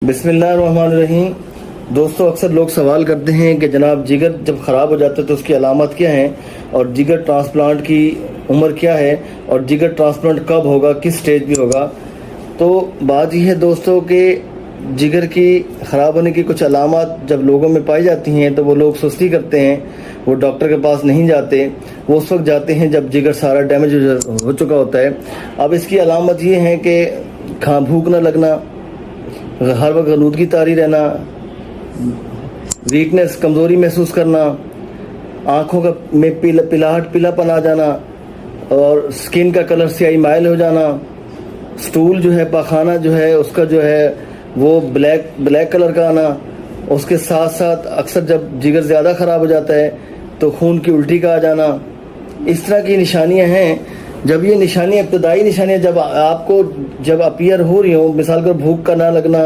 بسم اللہ الرحمن الرحیم۔ دوستو، اکثر لوگ سوال کرتے ہیں کہ جناب جگر جب خراب ہو جاتا ہے تو اس کی علامات کیا ہیں، اور جگر ٹرانسپلانٹ کی عمر کیا ہے، اور جگر ٹرانسپلانٹ کب ہوگا، کس سٹیج پہ ہوگا۔ تو بات یہ ہے دوستو کہ جگر کی خراب ہونے کی کچھ علامات جب لوگوں میں پائی جاتی ہیں تو وہ لوگ سستی کرتے ہیں، وہ ڈاکٹر کے پاس نہیں جاتے، وہ اس وقت جاتے ہیں جب جگر سارا ڈیمیج ہو چکا ہوتا ہے۔ اب اس کی علامت یہ ہیں کہ بھوک نہ لگنا، ہر وقت غنودگی طاری رہنا، ویکنس، کمزوری محسوس کرنا، آنکھوں کا میں پیلا پن آ جانا، اور سکن کا کلر سیاہی مائل ہو جانا، سٹول جو ہے، پاخانہ جو ہے اس کا جو ہے وہ بلیک کلر کا آنا۔ اس کے ساتھ ساتھ اکثر جب جگر زیادہ خراب ہو جاتا ہے تو خون کی الٹی کا آ جانا، اس طرح کی نشانیاں ہیں۔ جب یہ نشانیاں، ابتدائی نشانیاں جب آپ کو اپیئر ہو رہی ہوں، مثال کر بھوک کا نہ لگنا،